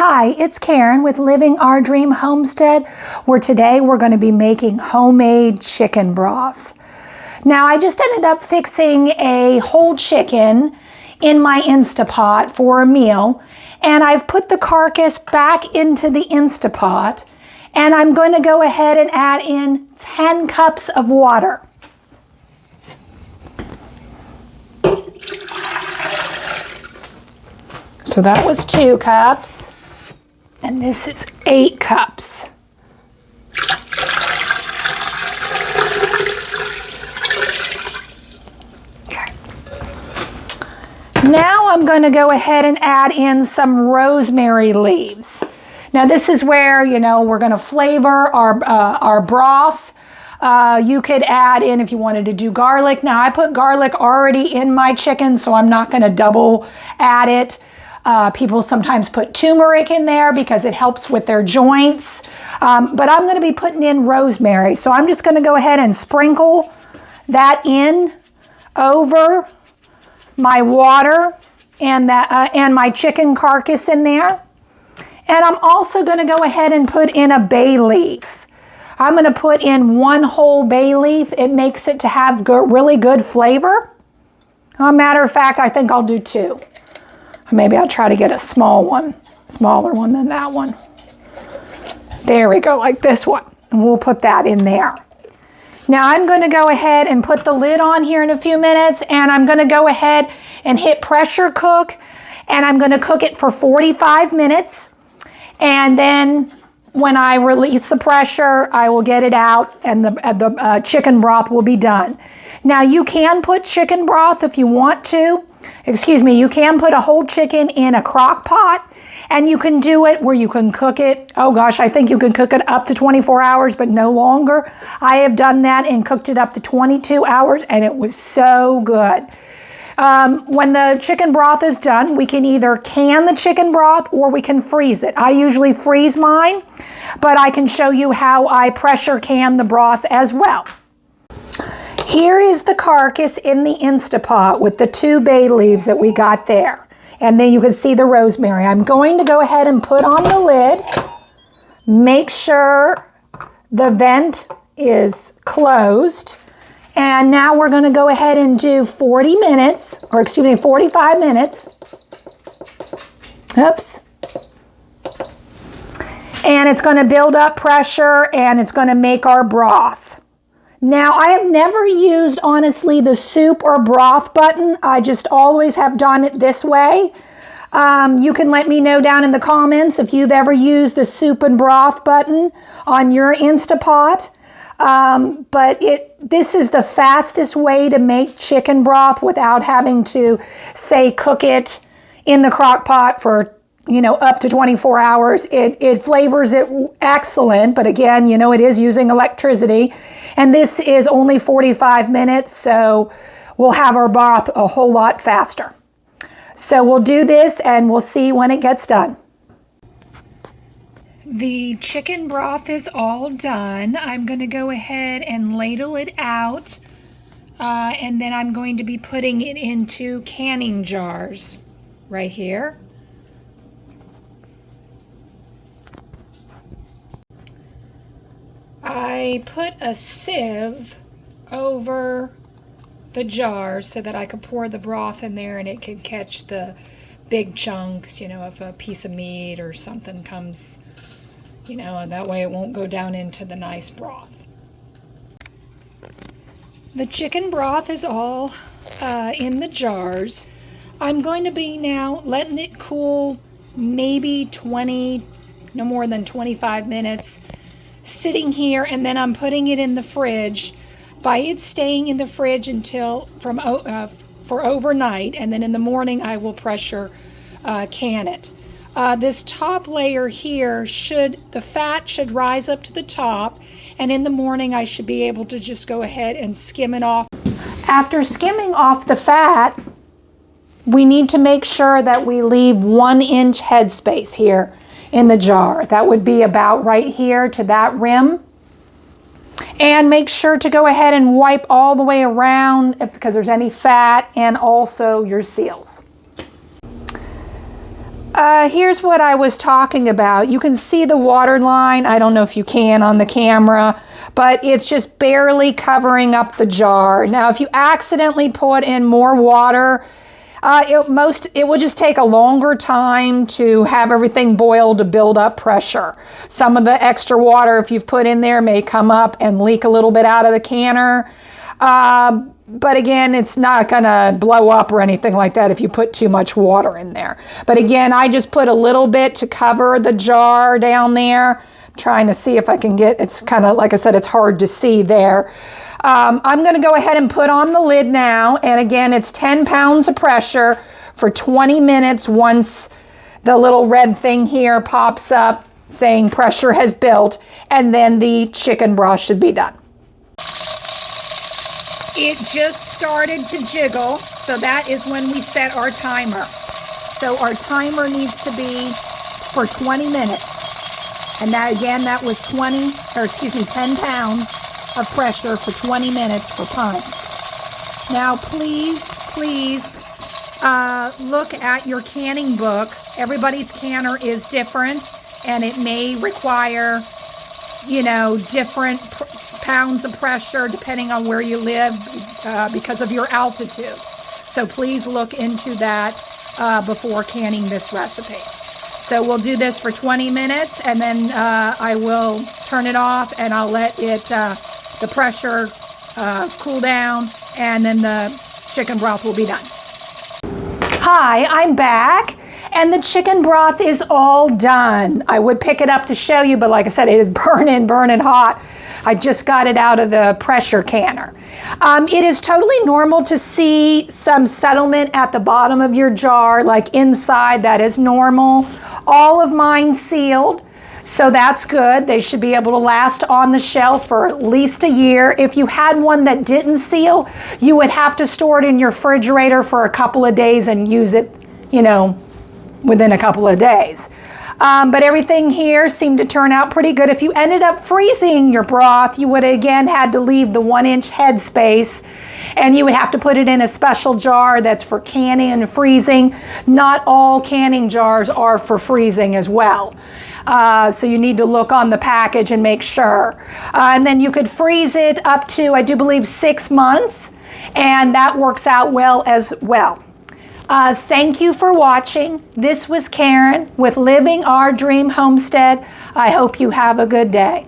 Hi, it's Karen with Living Our Dream Homestead, where today we're going to be making homemade chicken broth. Now, I just ended up fixing a whole chicken in my Instapot for a meal, and I've put the carcass back into the Instapot, and I'm going to go ahead and add in 10 cups of water. So that was 2 cups. And this is 8 cups. Okay. Now I'm going to go ahead and add in some rosemary leaves. Now this is where, we're going to flavor our broth. You could add in if you wanted to do garlic. Now I put garlic already in my chicken, so I'm not going to double add it. People sometimes put turmeric in there because it helps with their joints. But I'm going to be putting in rosemary. So I'm just going to go ahead and sprinkle that in over my water and my chicken carcass in there. And I'm also going to go ahead and put in a bay leaf. I'm going to put in 1 whole bay leaf. It makes it to have really good flavor. As a matter of fact, I think I'll do 2. Maybe I'll try to get a smaller one than that one. There we go, like this one. And we'll put that in there. Now I'm going to go ahead and put the lid on here in a few minutes, and I'm going to go ahead and hit pressure cook, and I'm going to cook it for 45 minutes. And then when I release the pressure, I will get it out, and the chicken broth will be done. Now you can put chicken broth if you want to. You can put a whole chicken in a crock pot, and you can do it where you can cook it. Oh gosh, I think you can cook it up to 24 hours, but no longer. I have done that and cooked it up to 22 hours, and it was so good. When the chicken broth is done, we can either can the chicken broth or we can freeze it. I usually freeze mine, but I can show you how I pressure can the broth as well. Here is the carcass in the Instapot with the 2 bay leaves that we got there. And then you can see the rosemary. I'm going to go ahead and put on the lid. Make sure the vent is closed. And now we're going to go ahead and do 45 minutes. Oops. And it's going to build up pressure, and it's going to make our broth. Now, I have never used, honestly, the soup or broth button. I just always have done it this way. You can let me know down in the comments if you've ever used the soup and broth button on your Instapot. But this is the fastest way to make chicken broth without having to, say, cook it in the crock pot for up to 24 hours. It flavors it excellent, but again, it is using electricity. And this is only 45 minutes, so we'll have our broth a whole lot faster. So we'll do this and we'll see when it gets done. The chicken broth is all done. I'm going to go ahead and ladle it out, and then I'm going to be putting it into canning jars right here. I put a sieve over the jar so that I could pour the broth in there and it could catch the big chunks, if a piece of meat or something comes, and that way it won't go down into the nice broth. The chicken broth is all in the jars. I'm going to be now letting it cool maybe no more than 25 minutes. Sitting here, and then I'm putting it in the fridge. By it staying in the fridge for overnight, and then in the morning I will pressure can it. This top layer here the fat should rise up to the top, and in the morning I should be able to just go ahead and skim it off. After skimming off the fat, we need to make sure that we leave 1-inch headspace here in the jar. That would be about right here to that rim. And make sure to go ahead and wipe all the way around because there's any fat, and also your seals. Here's what I was talking about. You can see the water line. I don't know if you can on the camera, but it's just barely covering up the jar. Now, if you accidentally put in more water, it will just take a longer time to have everything boil to build up pressure. Some of the extra water, if you've put in there, may come up and leak a little bit out of the canner. But again, it's not going to blow up or anything like that if you put too much water in there. But again, I just put a little bit to cover the jar down there. I'm trying to see if I can get, it's kind of, like I said, it's hard to see there. I'm going to go ahead and put on the lid now. And again, it's 10 pounds of pressure for 20 minutes once the little red thing here pops up saying pressure has built. And then the chicken broth should be done. It just started to jiggle, so that is when we set our timer. So our timer needs to be for 20 minutes. And that, again, that was 10 pounds of pressure for 20 minutes for pints. Now, please look at your canning book. Everybody's canner is different, and it may require, different pounds of pressure depending on where you live because of your altitude. So please look into that before canning this recipe. So we'll do this for 20 minutes and then I will turn it off and I'll let it the pressure cool down, and then the chicken broth will be done. Hi, I'm back. And the chicken broth is all done. I would pick it up to show you, but like I said, it is burning hot. I just got it out of the pressure canner. It is totally normal to see some settlement at the bottom of your jar, like inside. That is normal. All of mine sealed, so that's good. They should be able to last on the shelf for at least a year. If you had one that didn't seal, you would have to store it in your refrigerator for a couple of days and use it, within a couple of days. But everything here seemed to turn out pretty good. If you ended up freezing your broth, you would again had to leave the 1-inch head space, and you would have to put it in a special jar that's for canning and freezing. Not all canning jars are for freezing as well. So you need to look on the package and make sure. And then you could freeze it up to, I do believe, 6 months, and that works out well as well. Thank you for watching. This was Karen with Living Our Dream Homestead. I hope you have a good day.